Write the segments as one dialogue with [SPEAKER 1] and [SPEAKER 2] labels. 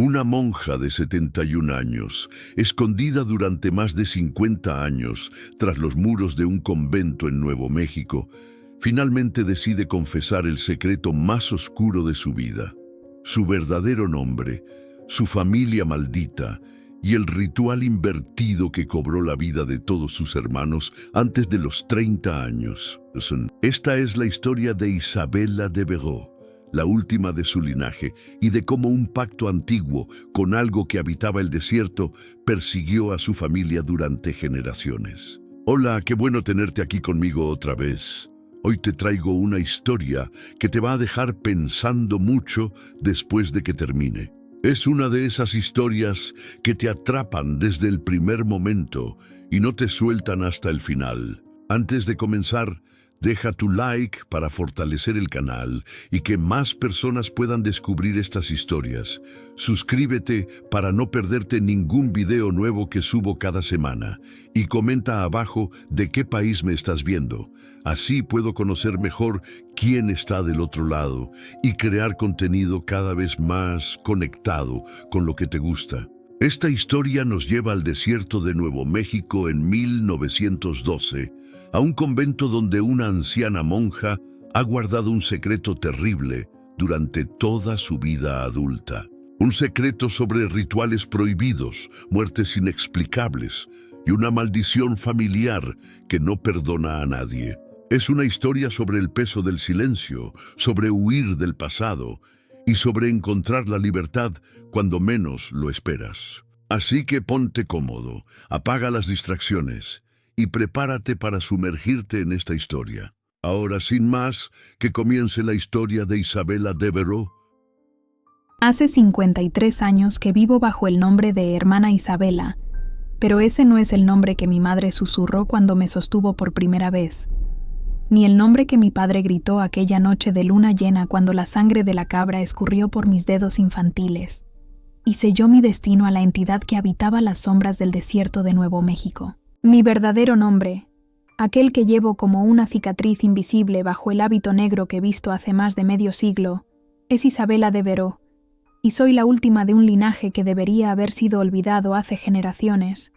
[SPEAKER 1] Una monja de 71 años, escondida durante más de 50 años tras los muros de un convento en Nuevo México, finalmente decide confesar el secreto más oscuro de su vida, su verdadero nombre, su familia maldita y el ritual invertido que cobró la vida de todos sus hermanos antes de los 30 años. Esta es la historia de Isabela de Veró, la última de su linaje, y de cómo un pacto antiguo con algo que habitaba el desierto persiguió a su familia durante generaciones. Hola, qué bueno tenerte aquí conmigo otra vez. Hoy te traigo una historia que te va a dejar pensando mucho después de que termine. Es una de esas historias que te atrapan desde el primer momento y no te sueltan hasta el final. Antes de comenzar, deja tu like para fortalecer el canal y que más personas puedan descubrir estas historias. Suscríbete para no perderte ningún video nuevo que subo cada semana. Y comenta abajo de qué país me estás viendo. Así puedo conocer mejor quién está del otro lado y crear contenido cada vez más conectado con lo que te gusta. Esta historia nos lleva al desierto de Nuevo México en 1912, a un convento donde una anciana monja ha guardado un secreto terrible durante toda su vida adulta. Un secreto sobre rituales prohibidos, muertes inexplicables y una maldición familiar que no perdona a nadie. Es una historia sobre el peso del silencio, sobre huir del pasado y sobre encontrar la libertad cuando menos lo esperas. Así que ponte cómodo, apaga las distracciones y prepárate para sumergirte en esta historia. Ahora, sin más, que comience la historia de Isabela de Veró.
[SPEAKER 2] Hace 53 años que vivo bajo el nombre de Hermana Isabela, pero ese no es el nombre que mi madre susurró cuando me sostuvo por primera vez, ni el nombre que mi padre gritó aquella noche de luna llena cuando la sangre de la cabra escurrió por mis dedos infantiles y selló mi destino a la entidad que habitaba las sombras del desierto de Nuevo México. Mi verdadero nombre, aquel que llevo como una cicatriz invisible bajo el hábito negro que he visto hace más de medio siglo, es Isabela de Veró, y soy la última de un linaje que debería haber sido olvidado hace generaciones,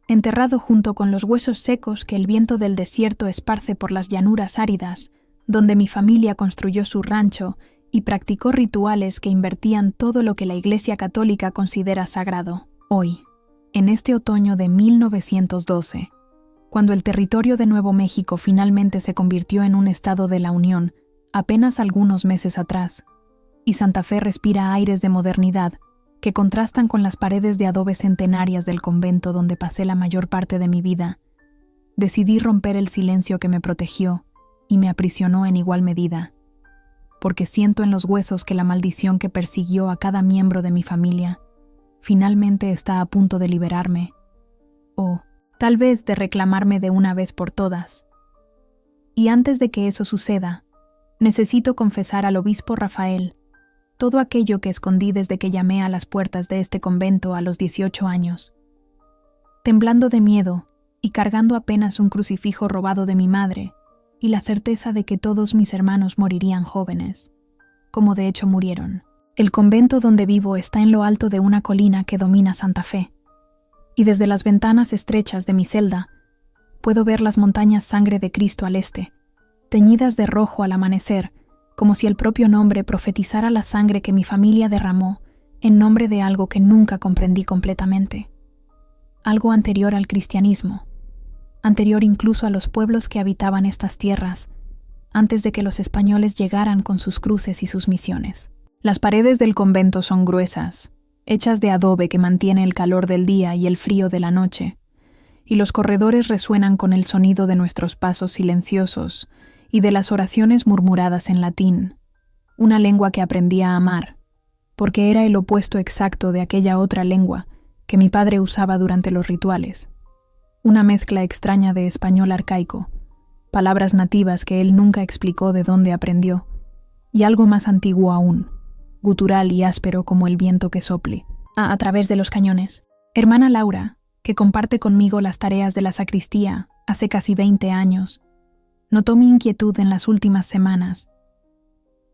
[SPEAKER 2] enterrado junto con los huesos secos que el viento del desierto esparce por las llanuras áridas, donde mi familia construyó su rancho y practicó rituales que invertían todo lo que la Iglesia Católica considera sagrado. Hoy, en este otoño de 1912, cuando el territorio de Nuevo México finalmente se convirtió en un estado de la Unión, apenas algunos meses atrás, y Santa Fe respira aires de modernidad que contrastan con las paredes de adobe centenarias del convento donde pasé la mayor parte de mi vida, decidí romper el silencio que me protegió y me aprisionó en igual medida, porque siento en los huesos que la maldición que persiguió a cada miembro de mi familia finalmente está a punto de liberarme, o tal vez de reclamarme de una vez por todas. Y antes de que eso suceda, necesito confesar al obispo Rafael todo aquello que escondí desde que llamé a las puertas de este convento a los 18 años. Temblando de miedo y cargando apenas un crucifijo robado de mi madre y la certeza de que todos mis hermanos morirían jóvenes, como de hecho murieron. El convento donde vivo está en lo alto de una colina que domina Santa Fe, y desde las ventanas estrechas de mi celda puedo ver las montañas Sangre de Cristo al este, teñidas de rojo al amanecer, como si el propio nombre profetizara la sangre que mi familia derramó en nombre de algo que nunca comprendí completamente. Algo anterior al cristianismo, anterior incluso a los pueblos que habitaban estas tierras, antes de que los españoles llegaran con sus cruces y sus misiones. Las paredes del convento son gruesas, hechas de adobe que mantiene el calor del día y el frío de la noche, y los corredores resuenan con el sonido de nuestros pasos silenciosos y de las oraciones murmuradas en latín, una lengua que aprendí a amar, porque era el opuesto exacto de aquella otra lengua que mi padre usaba durante los rituales, una mezcla extraña de español arcaico, palabras nativas que él nunca explicó de dónde aprendió, y algo más antiguo aún, gutural y áspero como el viento que sople a través de los cañones. Hermana Laura, que comparte conmigo las tareas de la sacristía hace casi 20 años, notó mi inquietud en las últimas semanas,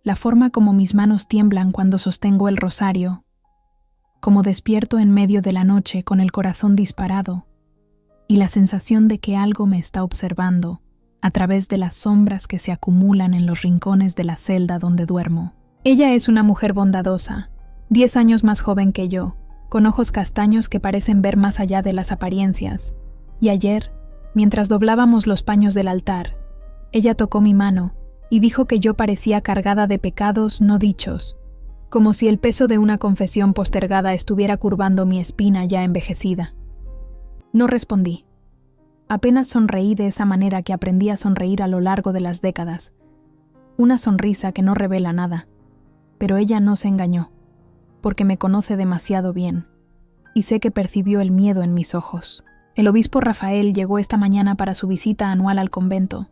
[SPEAKER 2] la forma como mis manos tiemblan cuando sostengo el rosario, como despierto en medio de la noche con el corazón disparado y la sensación de que algo me está observando a través de las sombras que se acumulan en los rincones de la celda donde duermo. Ella es una mujer bondadosa, 10 años más joven que yo, con ojos castaños que parecen ver más allá de las apariencias. Y ayer, mientras doblábamos los paños del altar, ella tocó mi mano y dijo que yo parecía cargada de pecados no dichos, como si el peso de una confesión postergada estuviera curvando mi espina ya envejecida. No respondí. Apenas sonreí de esa manera que aprendí a sonreír a lo largo de las décadas. Una sonrisa que no revela nada. Pero ella no se engañó, porque me conoce demasiado bien, y sé que percibió el miedo en mis ojos. El obispo Rafael llegó esta mañana para su visita anual al convento.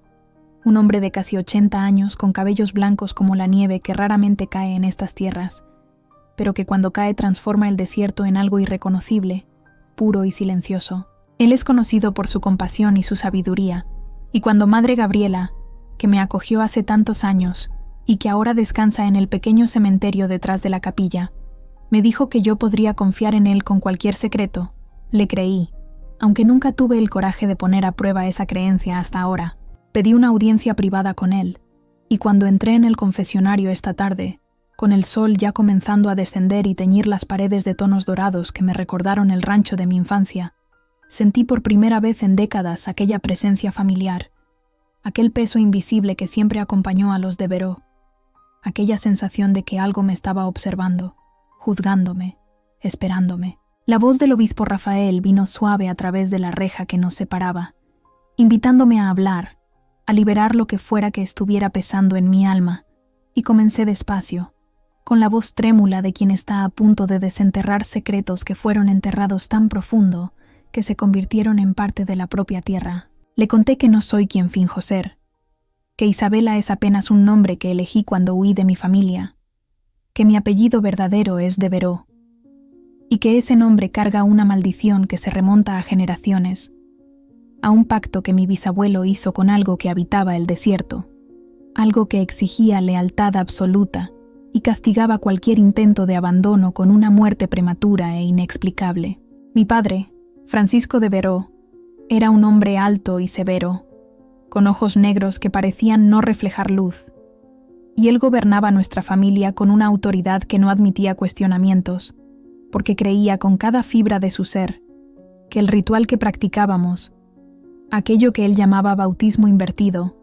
[SPEAKER 2] Un hombre de casi 80 años con cabellos blancos como la nieve que raramente cae en estas tierras, pero que cuando cae transforma el desierto en algo irreconocible, puro y silencioso. Él es conocido por su compasión y su sabiduría, y cuando Madre Gabriela, que me acogió hace tantos años y que ahora descansa en el pequeño cementerio detrás de la capilla, me dijo que yo podría confiar en él con cualquier secreto, le creí, aunque nunca tuve el coraje de poner a prueba esa creencia hasta ahora. Pedí una audiencia privada con él, y cuando entré en el confesionario esta tarde, con el sol ya comenzando a descender y teñir las paredes de tonos dorados que me recordaron el rancho de mi infancia, sentí por primera vez en décadas aquella presencia familiar, aquel peso invisible que siempre acompañó a los de Veró, aquella sensación de que algo me estaba observando, juzgándome, esperándome. La voz del obispo Rafael vino suave a través de la reja que nos separaba, invitándome a hablar, a liberar lo que fuera que estuviera pesando en mi alma, y comencé despacio, con la voz trémula de quien está a punto de desenterrar secretos que fueron enterrados tan profundo que se convirtieron en parte de la propia tierra. Le conté que no soy quien finjo ser, que Isabela es apenas un nombre que elegí cuando huí de mi familia, que mi apellido verdadero es de Veró, y que ese nombre carga una maldición que se remonta a generaciones, a un pacto que mi bisabuelo hizo con algo que habitaba el desierto, algo que exigía lealtad absoluta y castigaba cualquier intento de abandono con una muerte prematura e inexplicable. Mi padre, Francisco de Veró, era un hombre alto y severo, con ojos negros que parecían no reflejar luz, y él gobernaba nuestra familia con una autoridad que no admitía cuestionamientos, porque creía con cada fibra de su ser que el ritual que practicábamos, aquello que él llamaba bautismo invertido,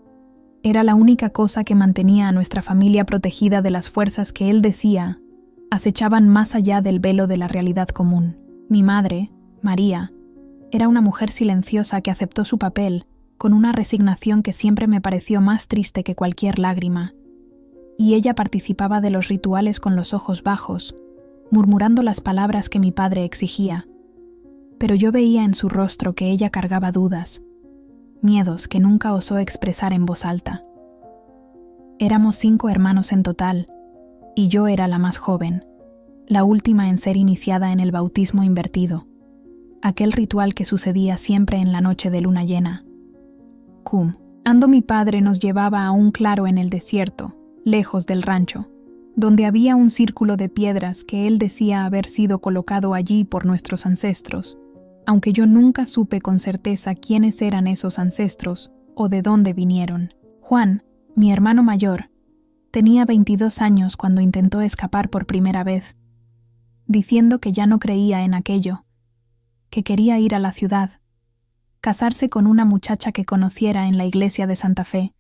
[SPEAKER 2] era la única cosa que mantenía a nuestra familia protegida de las fuerzas que él decía acechaban más allá del velo de la realidad común. Mi madre, María, era una mujer silenciosa que aceptó su papel con una resignación que siempre me pareció más triste que cualquier lágrima, y ella participaba de los rituales con los ojos bajos, murmurando las palabras que mi padre exigía. Pero yo veía en su rostro que ella cargaba dudas, miedos que nunca osó expresar en voz alta. Éramos 5 hermanos en total, y yo era la más joven, la última en ser iniciada en el bautismo invertido, aquel ritual que sucedía siempre en la noche de luna llena. Ando mi padre nos llevaba a un claro en el desierto, lejos del rancho, donde había un círculo de piedras que él decía haber sido colocado allí por nuestros ancestros, aunque yo nunca supe con certeza quiénes eran esos ancestros o de dónde vinieron. Juan, mi hermano mayor, tenía 22 años cuando intentó escapar por primera vez, diciendo que ya no creía en aquello, que quería ir a la ciudad, casarse con una muchacha que conociera en la iglesia de Santa Fe,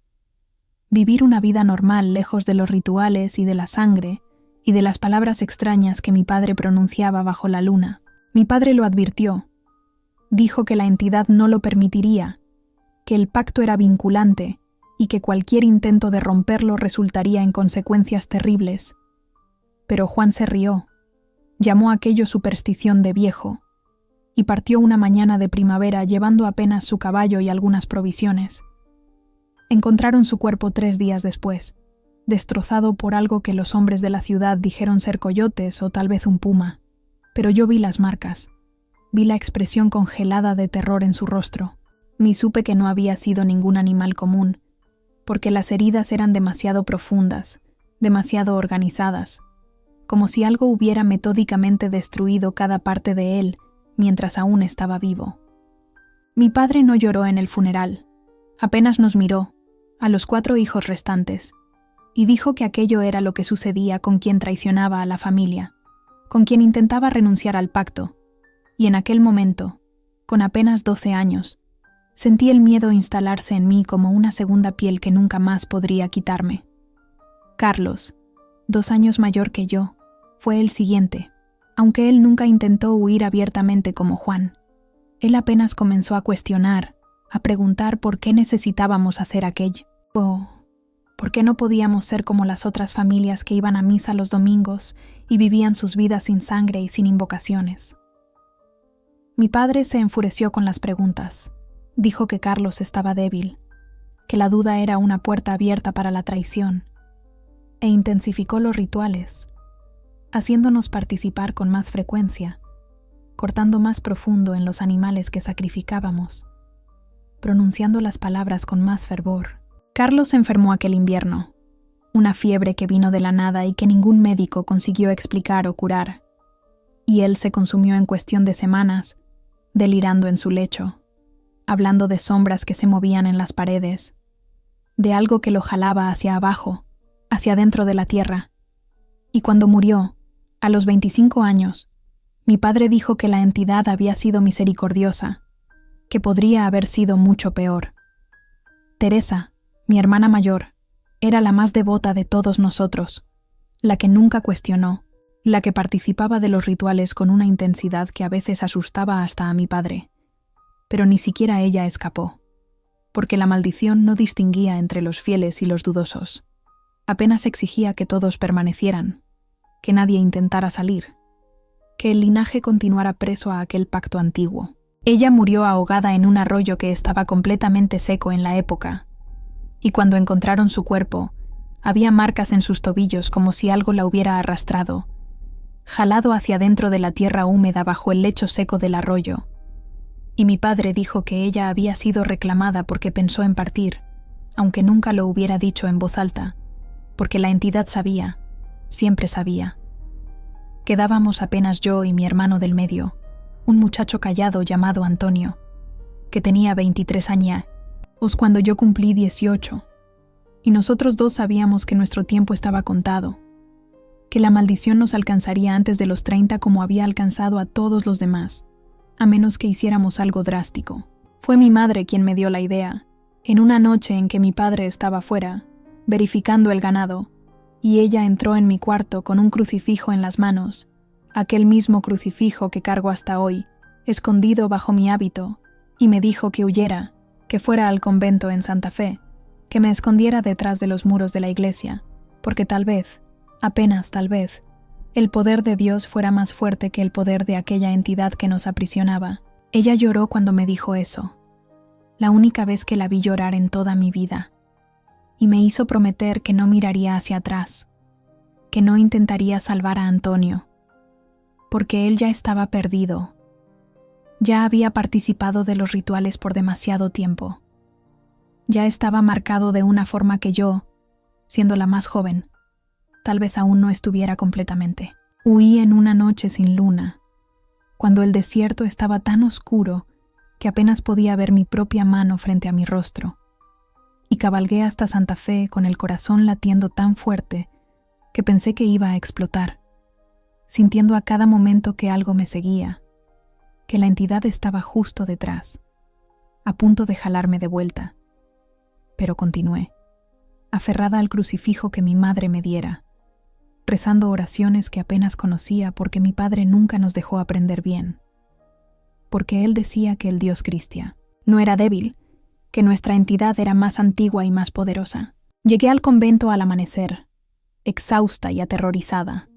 [SPEAKER 2] vivir una vida normal lejos de los rituales y de la sangre y de las palabras extrañas que mi padre pronunciaba bajo la luna. Mi padre lo advirtió. Dijo que la entidad no lo permitiría, que el pacto era vinculante y que cualquier intento de romperlo resultaría en consecuencias terribles. Pero Juan se rió, llamó aquello superstición de viejo, y partió una mañana de primavera llevando apenas su caballo y algunas provisiones. Encontraron su cuerpo 3 días después, destrozado por algo que los hombres de la ciudad dijeron ser coyotes o tal vez un puma, pero yo vi las marcas. Vi la expresión congelada de terror en su rostro, ni supe que no había sido ningún animal común, porque las heridas eran demasiado profundas, demasiado organizadas, como si algo hubiera metódicamente destruido cada parte de él mientras aún estaba vivo. Mi padre no lloró en el funeral, apenas nos miró, a los 4 hijos restantes, y dijo que aquello era lo que sucedía con quien traicionaba a la familia, con quien intentaba renunciar al pacto, y en aquel momento, con apenas 12 años, sentí el miedo instalarse en mí como una segunda piel que nunca más podría quitarme. Carlos, 2 años mayor que yo, fue el siguiente, aunque él nunca intentó huir abiertamente como Juan. Él apenas comenzó a cuestionar, a preguntar por qué necesitábamos hacer aquello, o por qué no podíamos ser como las otras familias que iban a misa los domingos y vivían sus vidas sin sangre y sin invocaciones. Mi padre se enfureció con las preguntas. Dijo que Carlos estaba débil, que la duda era una puerta abierta para la traición, e intensificó los rituales, haciéndonos participar con más frecuencia, cortando más profundo en los animales que sacrificábamos, pronunciando las palabras con más fervor. Carlos se enfermó aquel invierno, una fiebre que vino de la nada y que ningún médico consiguió explicar o curar, y él se consumió en cuestión de semanas, delirando en su lecho, hablando de sombras que se movían en las paredes, de algo que lo jalaba hacia abajo, hacia dentro de la tierra. Y cuando murió, a los 25 años, mi padre dijo que la entidad había sido misericordiosa, que podría haber sido mucho peor. Teresa, mi hermana mayor, era la más devota de todos nosotros, la que nunca cuestionó, la que participaba de los rituales con una intensidad que a veces asustaba hasta a mi padre. Pero ni siquiera ella escapó, porque la maldición no distinguía entre los fieles y los dudosos. Apenas exigía que todos permanecieran, que nadie intentara salir, que el linaje continuara preso a aquel pacto antiguo. Ella murió ahogada en un arroyo que estaba completamente seco en la época, y cuando encontraron su cuerpo, había marcas en sus tobillos como si algo la hubiera arrastrado, jalado hacia dentro de la tierra húmeda bajo el lecho seco del arroyo. Y mi padre dijo que ella había sido reclamada porque pensó en partir, aunque nunca lo hubiera dicho en voz alta, porque la entidad sabía, siempre sabía. Quedábamos apenas yo y mi hermano del medio, un muchacho callado llamado Antonio, que tenía 23 años, cuando yo cumplí 18, y nosotros dos sabíamos que nuestro tiempo estaba contado, que la maldición nos alcanzaría antes de los 30 como había alcanzado a todos los demás, a menos que hiciéramos algo drástico. Fue mi madre quien me dio la idea, en una noche en que mi padre estaba fuera, verificando el ganado, y ella entró en mi cuarto con un crucifijo en las manos, aquel mismo crucifijo que cargo hasta hoy, escondido bajo mi hábito, y me dijo que huyera, que fuera al convento en Santa Fe, que me escondiera detrás de los muros de la iglesia, porque tal vez, apenas tal vez, el poder de Dios fuera más fuerte que el poder de aquella entidad que nos aprisionaba. Ella lloró cuando me dijo eso, la única vez que la vi llorar en toda mi vida, y me hizo prometer que no miraría hacia atrás, que no intentaría salvar a Antonio, porque él ya estaba perdido. Ya había participado de los rituales por demasiado tiempo. Ya estaba marcado de una forma que yo, siendo la más joven, tal vez aún no estuviera completamente. Huí en una noche sin luna, cuando el desierto estaba tan oscuro que apenas podía ver mi propia mano frente a mi rostro, y cabalgué hasta Santa Fe con el corazón latiendo tan fuerte que pensé que iba a explotar, sintiendo a cada momento que algo me seguía, que la entidad estaba justo detrás, a punto de jalarme de vuelta. Pero continué, aferrada al crucifijo que mi madre me diera, rezando oraciones que apenas conocía porque mi padre nunca nos dejó aprender bien, porque él decía que el Dios Cristia no era débil, que nuestra entidad era más antigua y más poderosa. Llegué al convento al amanecer, exhausta y aterrorizada,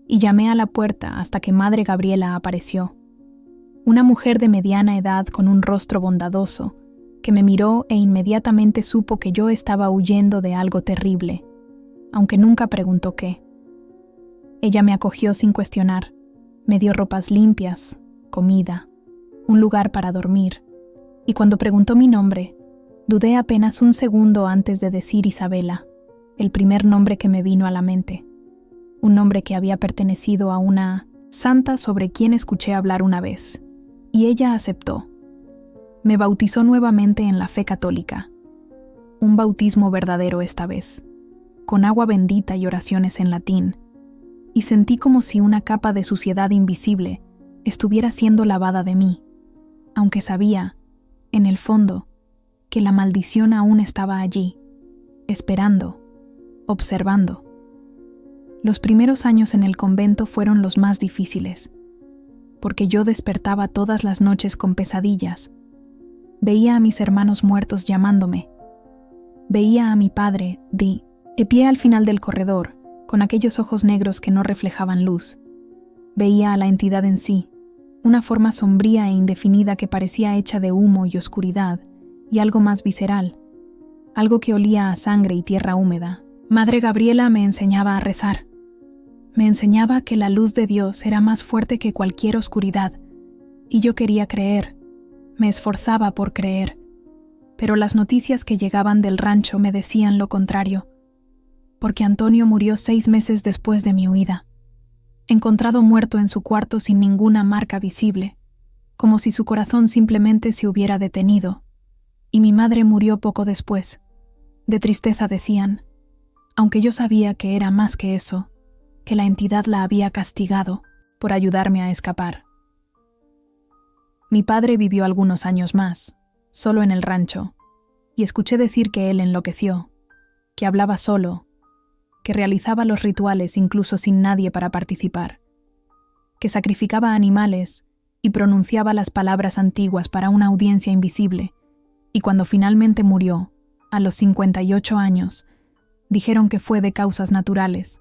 [SPEAKER 2] y llamé a la puerta hasta que Madre Gabriela apareció, una mujer de mediana edad con un rostro bondadoso, que me miró e inmediatamente supo que yo estaba huyendo de algo terrible, aunque nunca preguntó qué. Ella me acogió sin cuestionar, me dio ropas limpias, comida, un lugar para dormir, y cuando preguntó mi nombre, dudé apenas un segundo antes de decir Isabela, el primer nombre que me vino a la mente. un nombre que había pertenecido a una santa sobre quien escuché hablar una vez, y ella aceptó. Me bautizó nuevamente en la fe católica, un bautismo verdadero esta vez, con agua bendita y oraciones en latín, y sentí como si una capa de suciedad invisible estuviera siendo lavada de mí, aunque sabía, en el fondo, que la maldición aún estaba allí, esperando, observando. Los primeros años en el convento fueron los más difíciles, porque yo despertaba todas las noches con pesadillas. Veía a mis hermanos muertos llamándome. Veía a mi padre, de pie al final del corredor, con aquellos ojos negros que no reflejaban luz. Veía a la entidad en sí, una forma sombría e indefinida que parecía hecha de humo y oscuridad, y algo más visceral, algo que olía a sangre y tierra húmeda. Madre Gabriela me enseñaba a rezar. Me enseñaba que la luz de Dios era más fuerte que cualquier oscuridad, y yo quería creer, me esforzaba por creer, pero las noticias que llegaban del rancho me decían lo contrario, porque Antonio murió 6 meses después de mi huida, encontrado muerto en su cuarto sin ninguna marca visible, como si su corazón simplemente se hubiera detenido, y mi madre murió poco después. De tristeza decían, aunque yo sabía que era más que eso, que la entidad la había castigado por ayudarme a escapar. Mi padre vivió algunos años más, solo en el rancho, y escuché decir que él enloqueció, que hablaba solo, que realizaba los rituales incluso sin nadie para participar, que sacrificaba animales y pronunciaba las palabras antiguas para una audiencia invisible, y cuando finalmente murió, a los 58 años, dijeron que fue de causas naturales.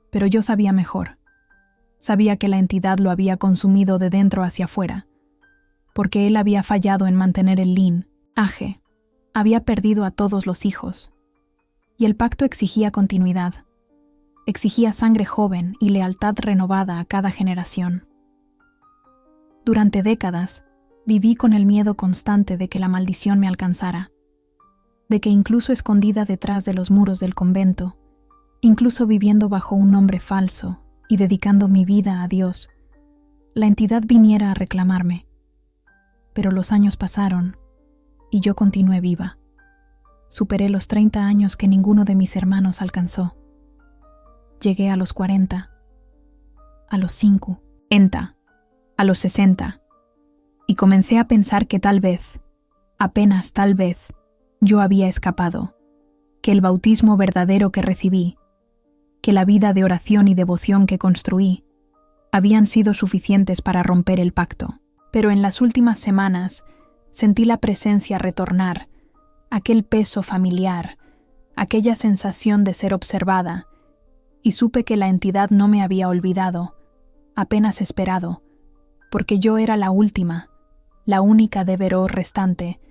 [SPEAKER 2] Pero yo sabía mejor. Sabía que la entidad lo había consumido de dentro hacia afuera, porque él había fallado en mantener el linaje, había perdido a todos los hijos, y el pacto exigía continuidad, exigía sangre joven y lealtad renovada a cada generación. Durante décadas, viví con el miedo constante de que la maldición me alcanzara, de que incluso escondida detrás de los muros del convento, incluso viviendo bajo un nombre falso y dedicando mi vida a Dios, la entidad viniera a reclamarme. Pero los años pasaron y yo continué viva. Superé los 30 años que ninguno de mis hermanos alcanzó. Llegué a los 40, a los 50, a los 60, y comencé a pensar que tal vez, apenas tal vez, yo había escapado, que el bautismo verdadero que recibí, que la vida de oración y devoción que construí, habían sido suficientes para romper el pacto. Pero en las últimas semanas sentí la presencia retornar, aquel peso familiar, aquella sensación de ser observada, y supe que la entidad no me había olvidado, apenas esperado, porque yo era la última, la única de Veró restante,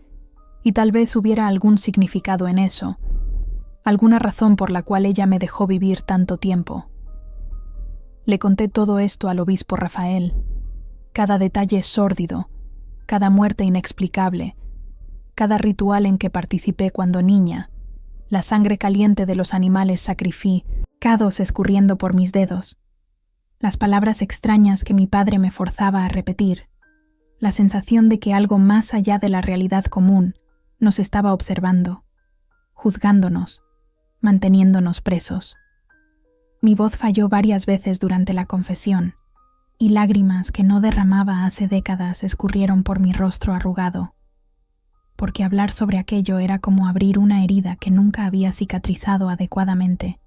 [SPEAKER 2] y tal vez hubiera algún significado en eso, alguna razón por la cual ella me dejó vivir tanto tiempo. Le conté todo esto al obispo Rafael, cada detalle sórdido, cada muerte inexplicable, cada ritual en que participé cuando niña, la sangre caliente de los animales sacrificados escurriendo por mis dedos, las palabras extrañas que mi padre me forzaba a repetir, la sensación de que algo más allá de la realidad común nos estaba observando, juzgándonos, manteniéndonos presos. Mi voz falló varias veces durante la confesión, y lágrimas que no derramaba hace décadas escurrieron por mi rostro arrugado, porque hablar sobre aquello era como abrir una herida que nunca había cicatrizado adecuadamente.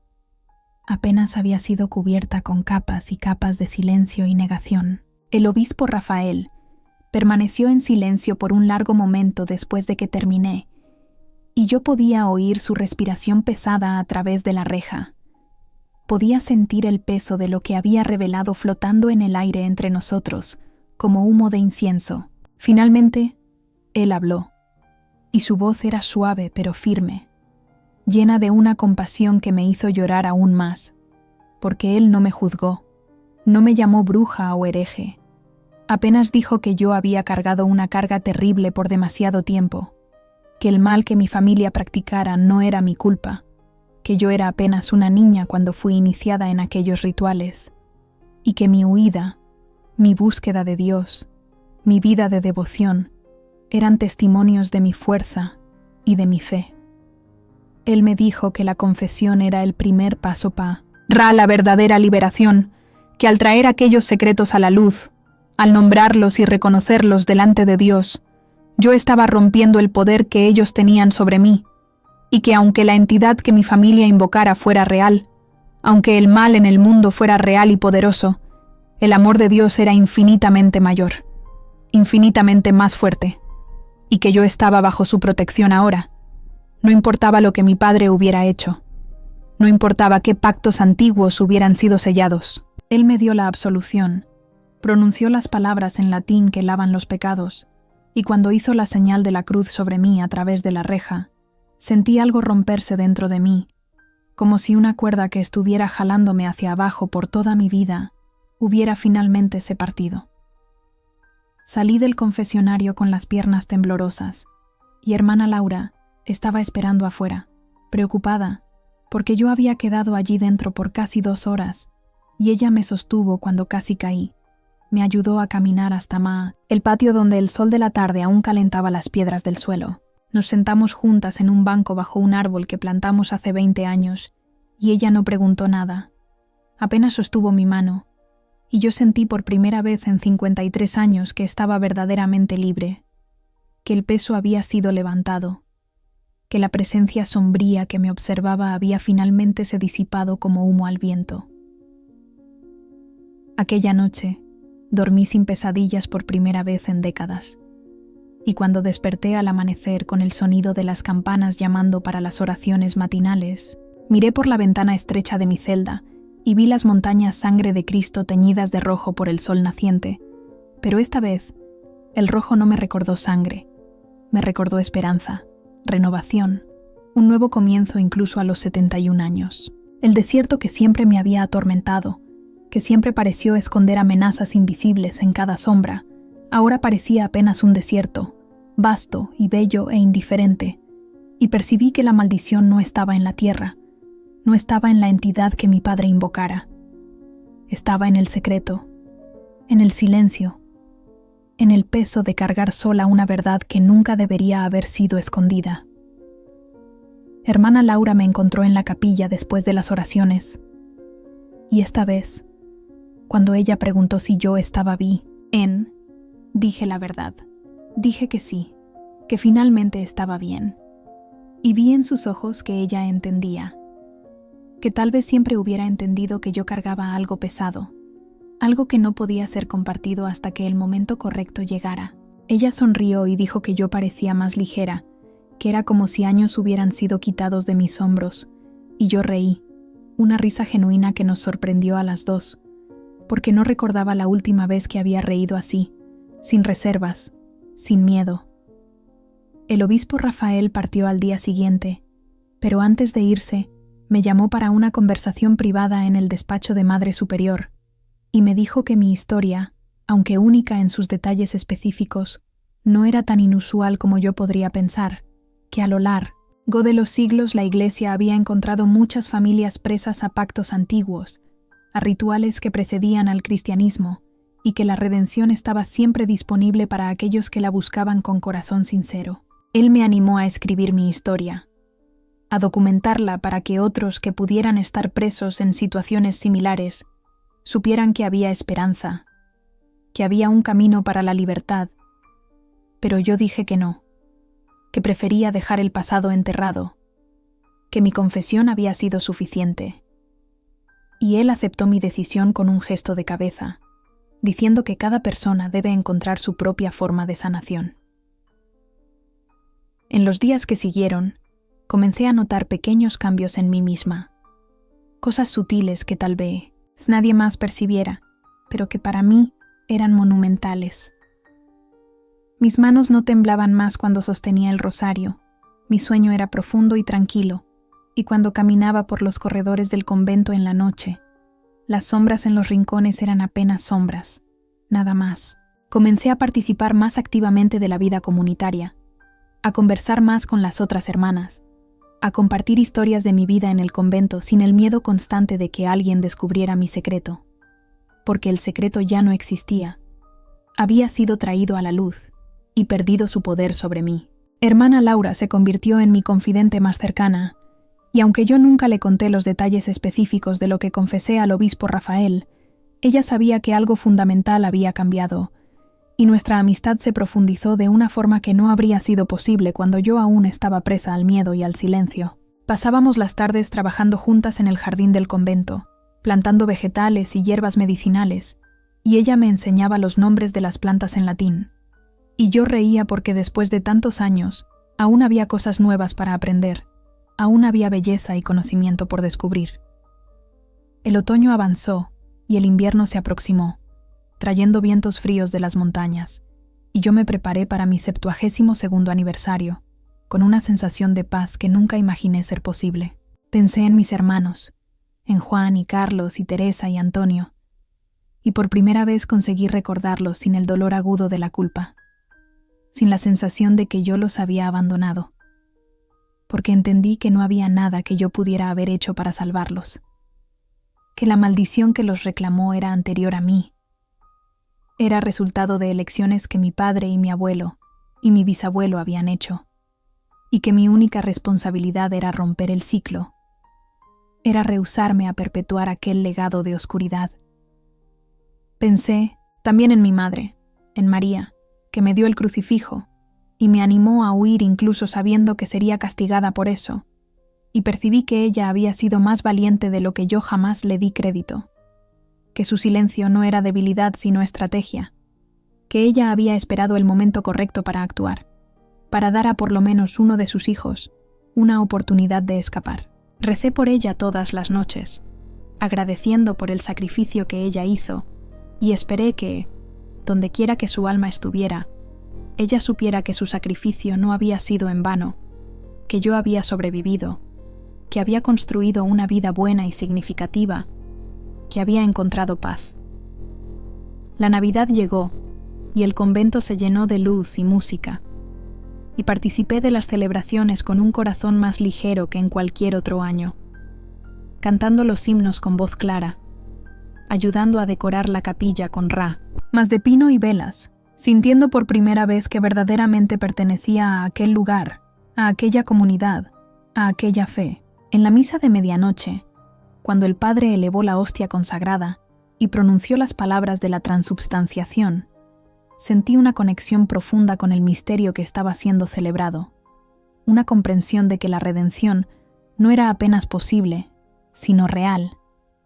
[SPEAKER 2] Apenas había sido cubierta con capas y capas de silencio y negación. El obispo Rafael permaneció en silencio por un largo momento después de que terminé, y yo podía oír su respiración pesada a través de la reja. Podía sentir el peso de lo que había revelado flotando en el aire entre nosotros, como humo de incienso. Finalmente, él habló, y su voz era suave pero firme, llena de una compasión que me hizo llorar aún más, porque él no me juzgó, no me llamó bruja o hereje. Apenas dijo que yo había cargado una carga terrible por demasiado tiempo, que el mal que mi familia practicara no era mi culpa, que yo era apenas una niña cuando fui iniciada en aquellos rituales, y que mi huida, mi búsqueda de Dios, mi vida de devoción, eran testimonios de mi fuerza y de mi fe. Él me dijo que la confesión era el primer paso para la verdadera liberación, que al traer aquellos secretos a la luz, al nombrarlos y reconocerlos delante de Dios, yo estaba rompiendo el poder que ellos tenían sobre mí, y que aunque la entidad que mi familia invocara fuera real, aunque el mal en el mundo fuera real y poderoso, el amor de Dios era infinitamente mayor, infinitamente más fuerte, y que yo estaba bajo su protección ahora. No importaba lo que mi padre hubiera hecho, no importaba qué pactos antiguos hubieran sido sellados. Él me dio la absolución, pronunció las palabras en latín que lavan los pecados, y cuando hizo la señal de la cruz sobre mí a través de la reja, sentí algo romperse dentro de mí, como si una cuerda que estuviera jalándome hacia abajo por toda mi vida hubiera finalmente se partido. Salí del confesionario con las piernas temblorosas, y hermana Laura estaba esperando afuera, preocupada, porque yo había quedado allí dentro por casi 2 horas, y ella me sostuvo cuando casi caí. Me ayudó a caminar hasta el patio donde el sol de la tarde aún calentaba las piedras del suelo. Nos sentamos juntas en un banco bajo un árbol que plantamos hace 20 años, y ella no preguntó nada. Apenas sostuvo mi mano, y yo sentí por primera vez en 53 años que estaba verdaderamente libre, que el peso había sido levantado, que la presencia sombría que me observaba había finalmente se disipado como humo al viento. Aquella noche, dormí sin pesadillas por primera vez en décadas, y cuando desperté al amanecer con el sonido de las campanas llamando para las oraciones matinales, miré por la ventana estrecha de mi celda y vi las montañas sangre de Cristo teñidas de rojo por el sol naciente, pero esta vez el rojo no me recordó sangre, me recordó esperanza, renovación, un nuevo comienzo incluso a los 71 años. El desierto que siempre me había atormentado, que siempre pareció esconder amenazas invisibles en cada sombra, ahora parecía apenas un desierto, vasto y bello e indiferente, y percibí que la maldición no estaba en la tierra, no estaba en la entidad que mi padre invocara. Estaba en el secreto, en el silencio, en el peso de cargar sola una verdad que nunca debería haber sido escondida. Hermana Laura me encontró en la capilla después de las oraciones, y esta vez, cuando ella preguntó si yo estaba bien, dije la verdad. Dije que sí, que finalmente estaba bien. Y vi en sus ojos que ella entendía, que tal vez siempre hubiera entendido que yo cargaba algo pesado, algo que no podía ser compartido hasta que el momento correcto llegara. Ella sonrió y dijo que yo parecía más ligera, que era como si años hubieran sido quitados de mis hombros, y yo reí, una risa genuina que nos sorprendió a las dos, porque no recordaba la última vez que había reído así, sin reservas, sin miedo. El obispo Rafael partió al día siguiente, pero antes de irse, me llamó para una conversación privada en el despacho de Madre Superior, y me dijo que mi historia, aunque única en sus detalles específicos, no era tan inusual como yo podría pensar, que a lo largo de los siglos la Iglesia había encontrado muchas familias presas a pactos antiguos, a rituales que precedían al cristianismo, y que la redención estaba siempre disponible para aquellos que la buscaban con corazón sincero. Él me animó a escribir mi historia, a documentarla para que otros que pudieran estar presos en situaciones similares supieran que había esperanza, que había un camino para la libertad. Pero yo dije que no, que prefería dejar el pasado enterrado, que mi confesión había sido suficiente. Y él aceptó mi decisión con un gesto de cabeza, diciendo que cada persona debe encontrar su propia forma de sanación. En los días que siguieron, comencé a notar pequeños cambios en mí misma, cosas sutiles que tal vez nadie más percibiera, pero que para mí eran monumentales. Mis manos no temblaban más cuando sostenía el rosario, mi sueño era profundo y tranquilo, y cuando caminaba por los corredores del convento en la noche, las sombras en los rincones eran apenas sombras, nada más. Comencé a participar más activamente de la vida comunitaria, a conversar más con las otras hermanas, a compartir historias de mi vida en el convento sin el miedo constante de que alguien descubriera mi secreto, porque el secreto ya no existía. Había sido traído a la luz y perdido su poder sobre mí. Hermana Laura se convirtió en mi confidente más cercana, y aunque yo nunca le conté los detalles específicos de lo que confesé al obispo Rafael, ella sabía que algo fundamental había cambiado, y nuestra amistad se profundizó de una forma que no habría sido posible cuando yo aún estaba presa al miedo y al silencio. Pasábamos las tardes trabajando juntas en el jardín del convento, plantando vegetales y hierbas medicinales, y ella me enseñaba los nombres de las plantas en latín. Y yo reía porque después de tantos años, aún había cosas nuevas para aprender, aún había belleza y conocimiento por descubrir. El otoño avanzó y el invierno se aproximó, trayendo vientos fríos de las montañas, y yo me preparé para mi 72º aniversario, con una sensación de paz que nunca imaginé ser posible. Pensé en mis hermanos, en Juan y Carlos y Teresa y Antonio, y por primera vez conseguí recordarlos sin el dolor agudo de la culpa, sin la sensación de que yo los había abandonado, porque entendí que no había nada que yo pudiera haber hecho para salvarlos, que la maldición que los reclamó era anterior a mí. Era resultado de elecciones que mi padre y mi abuelo y mi bisabuelo habían hecho, y que mi única responsabilidad era romper el ciclo. Era rehusarme a perpetuar aquel legado de oscuridad. Pensé también en mi madre, en María, que me dio el crucifijo, y me animó a huir incluso sabiendo que sería castigada por eso, y percibí que ella había sido más valiente de lo que yo jamás le di crédito, que su silencio no era debilidad sino estrategia, que ella había esperado el momento correcto para actuar, para dar a por lo menos uno de sus hijos una oportunidad de escapar. Recé por ella todas las noches, agradeciendo por el sacrificio que ella hizo, y esperé que, dondequiera que su alma estuviera, ella supiera que su sacrificio no había sido en vano, que yo había sobrevivido, que había construido una vida buena y significativa, que había encontrado paz. La Navidad llegó, y el convento se llenó de luz y música, y participé de las celebraciones con un corazón más ligero que en cualquier otro año, cantando los himnos con voz clara, ayudando a decorar la capilla con ramas de pino y velas, sintiendo por primera vez que verdaderamente pertenecía a aquel lugar, a aquella comunidad, a aquella fe. En la misa de medianoche, cuando el Padre elevó la hostia consagrada y pronunció las palabras de la transubstanciación, sentí una conexión profunda con el misterio que estaba siendo celebrado, una comprensión de que la redención no era apenas posible, sino real,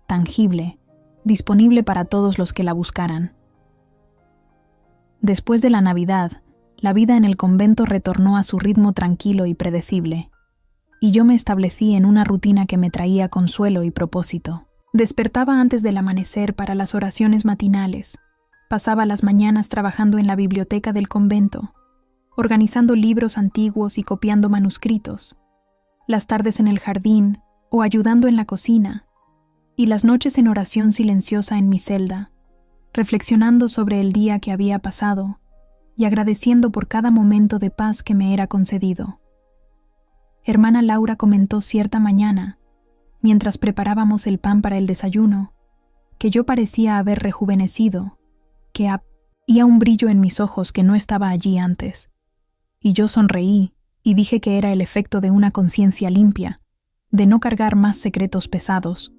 [SPEAKER 2] tangible, disponible para todos los que la buscaran. Después de la Navidad, la vida en el convento retornó a su ritmo tranquilo y predecible, y yo me establecí en una rutina que me traía consuelo y propósito. Despertaba antes del amanecer para las oraciones matinales, pasaba las mañanas trabajando en la biblioteca del convento, organizando libros antiguos y copiando manuscritos, las tardes en el jardín o ayudando en la cocina, y las noches en oración silenciosa en mi celda, reflexionando sobre el día que había pasado y agradeciendo por cada momento de paz que me era concedido. Hermana Laura comentó cierta mañana, mientras preparábamos el pan para el desayuno, que yo parecía haber rejuvenecido, que había un brillo en mis ojos que no estaba allí antes. Y yo sonreí y dije que era el efecto de una conciencia limpia, de no cargar más secretos pesados,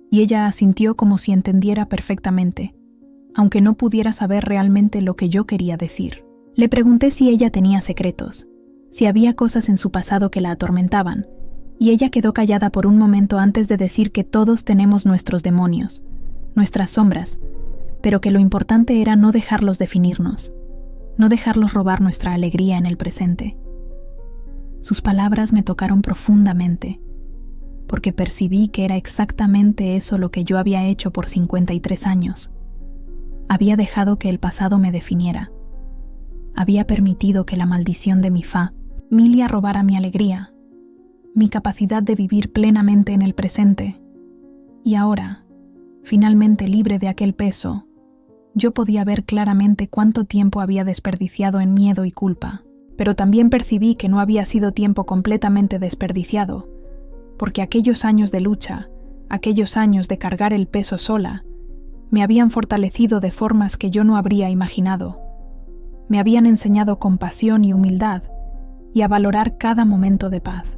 [SPEAKER 2] y ella asintió como si entendiera perfectamente, aunque no pudiera saber realmente lo que yo quería decir. Le pregunté si ella tenía secretos, si había cosas en su pasado que la atormentaban, y ella quedó callada por un momento antes de decir que todos tenemos nuestros demonios, nuestras sombras, pero que lo importante era no dejarlos definirnos, no dejarlos robar nuestra alegría en el presente. Sus palabras me tocaron profundamente, porque percibí que era exactamente eso lo que yo había hecho por 53 años. Había dejado que el pasado me definiera. Había permitido que la maldición de mi familia robara mi alegría, mi capacidad de vivir plenamente en el presente. Y ahora, finalmente libre de aquel peso, yo podía ver claramente cuánto tiempo había desperdiciado en miedo y culpa. Pero también percibí que no había sido tiempo completamente desperdiciado, porque aquellos años de lucha, aquellos años de cargar el peso sola, me habían fortalecido de formas que yo no habría imaginado. Me habían enseñado compasión y humildad, y a valorar cada momento de paz.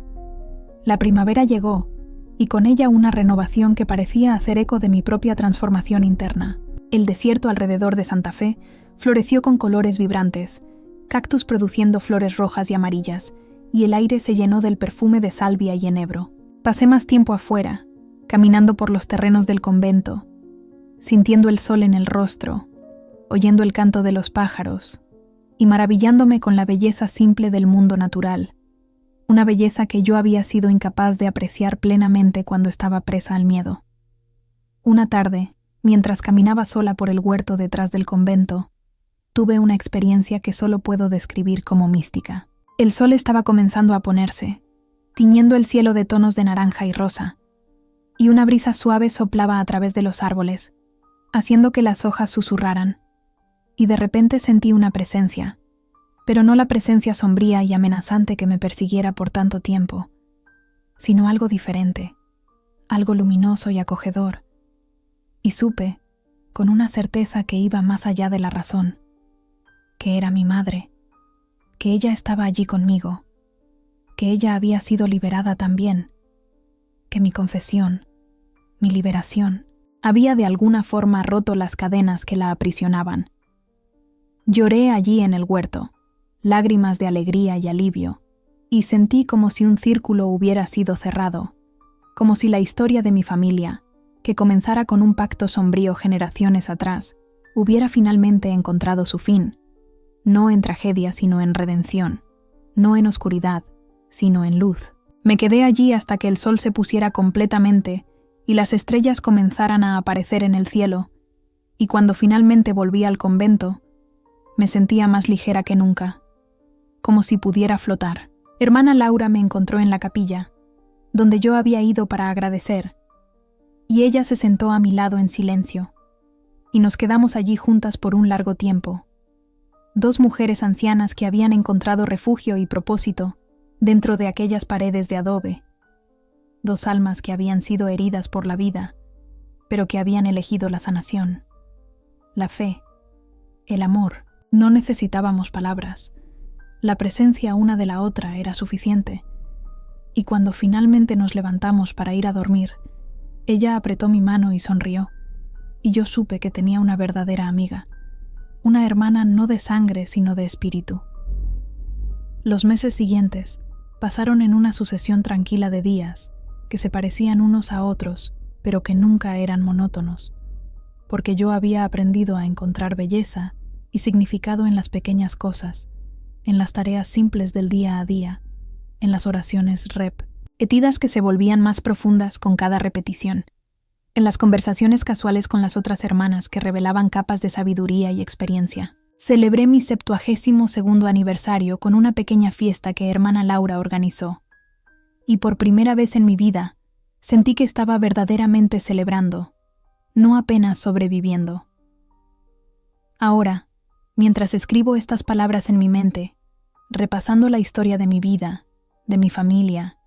[SPEAKER 2] La primavera llegó, y con ella una renovación que parecía hacer eco de mi propia transformación interna. El desierto alrededor de Santa Fe floreció con colores vibrantes, cactus produciendo flores rojas y amarillas, y el aire se llenó del perfume de salvia y enebro. Pasé más tiempo afuera, caminando por los terrenos del convento, sintiendo el sol en el rostro, oyendo el canto de los pájaros, y maravillándome con la belleza simple del mundo natural, una belleza que yo había sido incapaz de apreciar plenamente cuando estaba presa al miedo. Una tarde, mientras caminaba sola por el huerto detrás del convento, tuve una experiencia que solo puedo describir como mística. El sol estaba comenzando a ponerse, tiñendo el cielo de tonos de naranja y rosa, y una brisa suave soplaba a través de los árboles, haciendo que las hojas susurraran, y de repente sentí una presencia, pero no la presencia sombría y amenazante que me persiguiera por tanto tiempo, sino algo diferente, algo luminoso y acogedor, y supe, con una certeza que iba más allá de la razón, que era mi madre, que ella estaba allí conmigo, que ella había sido liberada también, que mi confesión, mi liberación, había de alguna forma roto las cadenas que la aprisionaban. Lloré allí en el huerto, lágrimas de alegría y alivio, y sentí como si un círculo hubiera sido cerrado, como si la historia de mi familia, que comenzara con un pacto sombrío generaciones atrás, hubiera finalmente encontrado su fin, no en tragedia sino en redención, no en oscuridad, sino en luz. Me quedé allí hasta que el sol se pusiera completamente y las estrellas comenzaran a aparecer en el cielo, y cuando finalmente volví al convento, me sentía más ligera que nunca, como si pudiera flotar. Hermana Laura me encontró en la capilla, donde yo había ido para agradecer, y ella se sentó a mi lado en silencio, y nos quedamos allí juntas por un largo tiempo. Dos mujeres ancianas que habían encontrado refugio y propósito dentro de aquellas paredes de adobe, dos almas que habían sido heridas por la vida, pero que habían elegido la sanación, la fe, el amor. No necesitábamos palabras. La presencia una de la otra era suficiente. Y cuando finalmente nos levantamos para ir a dormir, ella apretó mi mano y sonrió, y yo supe que tenía una verdadera amiga, una hermana no de sangre sino de espíritu. Los meses siguientes pasaron en una sucesión tranquila de días que se parecían unos a otros, pero que nunca eran monótonos, porque yo había aprendido a encontrar belleza y significado en las pequeñas cosas, en las tareas simples del día a día, en las oraciones repetidas que se volvían más profundas con cada repetición, en las conversaciones casuales con las otras hermanas que revelaban capas de sabiduría y experiencia. Celebré mi 72º aniversario con una pequeña fiesta que hermana Laura organizó, y por primera vez en mi vida sentí que estaba verdaderamente celebrando, no apenas sobreviviendo. Ahora, mientras escribo estas palabras en mi mente, repasando la historia de mi vida, de mi familia,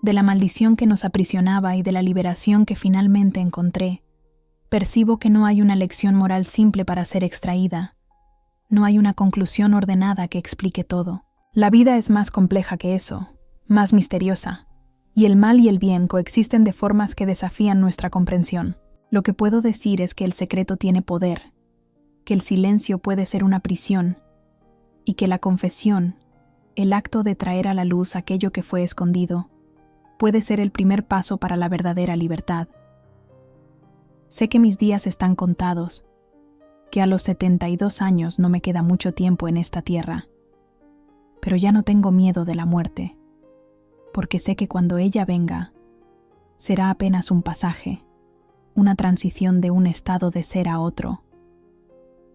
[SPEAKER 2] de la maldición que nos aprisionaba y de la liberación que finalmente encontré, percibo que no hay una lección moral simple para ser extraída. No hay una conclusión ordenada que explique todo. La vida es más compleja que eso, más misteriosa, y el mal y el bien coexisten de formas que desafían nuestra comprensión. Lo que puedo decir es que el secreto tiene poder, que el silencio puede ser una prisión, y que la confesión, el acto de traer a la luz aquello que fue escondido, puede ser el primer paso para la verdadera libertad. Sé que mis días están contados, que a los 72 años no me queda mucho tiempo en esta tierra, pero ya no tengo miedo de la muerte, porque sé que cuando ella venga, será apenas un pasaje, una transición de un estado de ser a otro,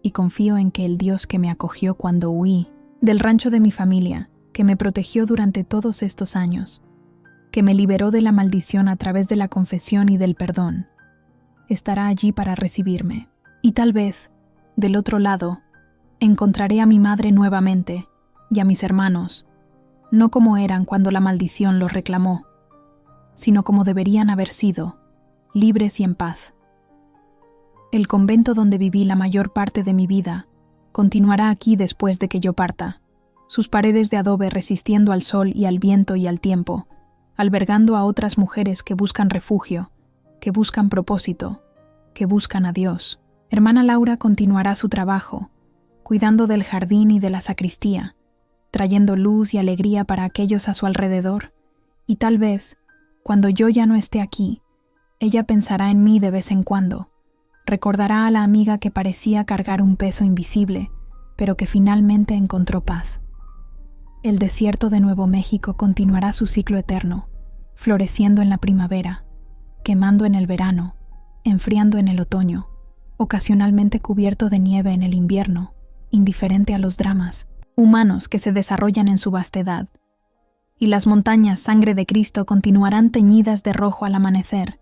[SPEAKER 2] y confío en que el Dios que me acogió cuando huí del rancho de mi familia, que me protegió durante todos estos años, que me liberó de la maldición a través de la confesión y del perdón, estará allí para recibirme. Y tal vez, del otro lado, encontraré a mi madre nuevamente, y a mis hermanos, no como eran cuando la maldición los reclamó, sino como deberían haber sido, libres y en paz. El convento donde viví la mayor parte de mi vida continuará aquí después de que yo parta, sus paredes de adobe resistiendo al sol y al viento y al tiempo, albergando a otras mujeres que buscan refugio, que buscan propósito, que buscan a Dios. Hermana Laura continuará su trabajo, cuidando del jardín y de la sacristía, trayendo luz y alegría para aquellos a su alrededor, y tal vez, cuando yo ya no esté aquí, ella pensará en mí de vez en cuando, recordará a la amiga que parecía cargar un peso invisible, pero que finalmente encontró paz. El desierto de Nuevo México continuará su ciclo eterno, floreciendo en la primavera, quemando en el verano, enfriando en el otoño, ocasionalmente cubierto de nieve en el invierno, indiferente a los dramas humanos que se desarrollan en su vastedad. Y las montañas sangre de Cristo continuarán teñidas de rojo al amanecer,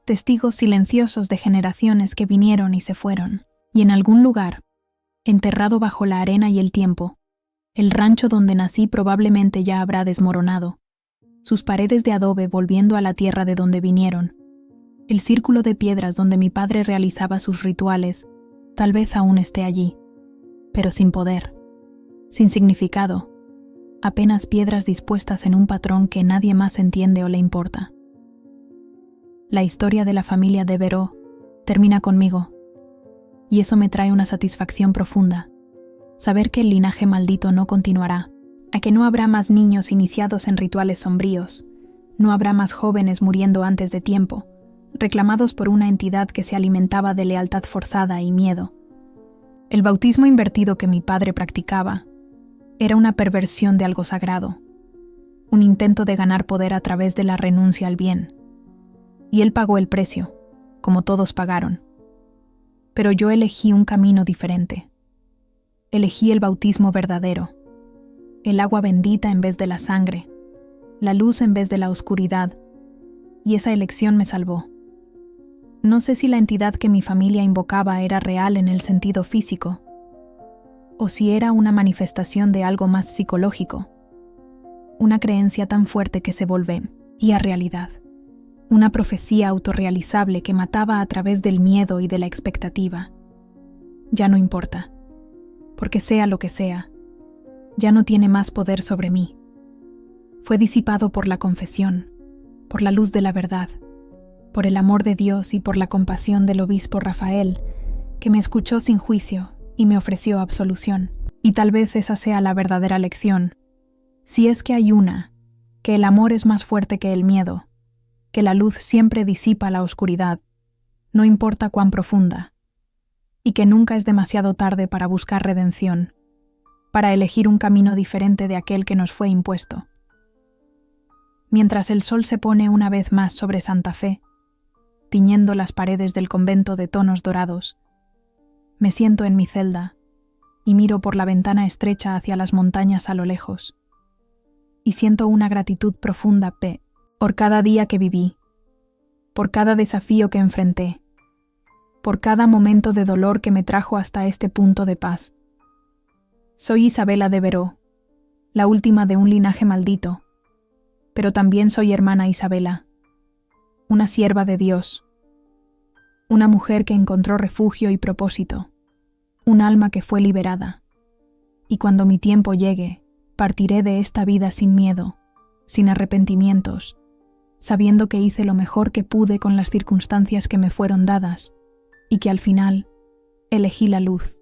[SPEAKER 2] testigos silenciosos de generaciones que vinieron y se fueron. Y en algún lugar, enterrado bajo la arena y el tiempo, el rancho donde nací probablemente ya habrá desmoronado, sus paredes de adobe volviendo a la tierra de donde vinieron. El círculo de piedras donde mi padre realizaba sus rituales tal vez aún esté allí, pero sin poder, sin significado, apenas piedras dispuestas en un patrón que nadie más entiende o le importa. La historia de la familia Devereux termina conmigo, y eso me trae una satisfacción profunda, saber que el linaje maldito no continuará, a que no habrá más niños iniciados en rituales sombríos, no habrá más jóvenes muriendo antes de tiempo, reclamados por una entidad que se alimentaba de lealtad forzada y miedo. El bautismo invertido que mi padre practicaba era una perversión de algo sagrado, un intento de ganar poder a través de la renuncia al bien. Y él pagó el precio, como todos pagaron. Pero yo elegí un camino diferente. Elegí el bautismo verdadero, el agua bendita en vez de la sangre, la luz en vez de la oscuridad, y esa elección me salvó. No sé si la entidad que mi familia invocaba era real en el sentido físico, o si era una manifestación de algo más psicológico, una creencia tan fuerte que se vuelve irrealidad, una profecía autorrealizable que mataba a través del miedo y de la expectativa. Ya no importa, porque sea lo que sea, ya no tiene más poder sobre mí. Fue disipado por la confesión, por la luz de la verdad, por el amor de Dios y por la compasión del obispo Rafael, que me escuchó sin juicio y me ofreció absolución. Y tal vez esa sea la verdadera lección, si es que hay una, que el amor es más fuerte que el miedo, que la luz siempre disipa la oscuridad, no importa cuán profunda, y que nunca es demasiado tarde para buscar redención, para elegir un camino diferente de aquel que nos fue impuesto. Mientras el sol se pone una vez más sobre Santa Fe, tiñendo las paredes del convento de tonos dorados, me siento en mi celda y miro por la ventana estrecha hacia las montañas a lo lejos, y siento una gratitud profunda por cada día que viví, por cada desafío que enfrenté, por cada momento de dolor que me trajo hasta este punto de paz. Soy Isabela Devereux, la última de un linaje maldito, pero también soy hermana Isabela, una sierva de Dios, una mujer que encontró refugio y propósito, un alma que fue liberada. Y cuando mi tiempo llegue, partiré de esta vida sin miedo, sin arrepentimientos, sabiendo que hice lo mejor que pude con las circunstancias que me fueron dadas y que al final elegí la luz.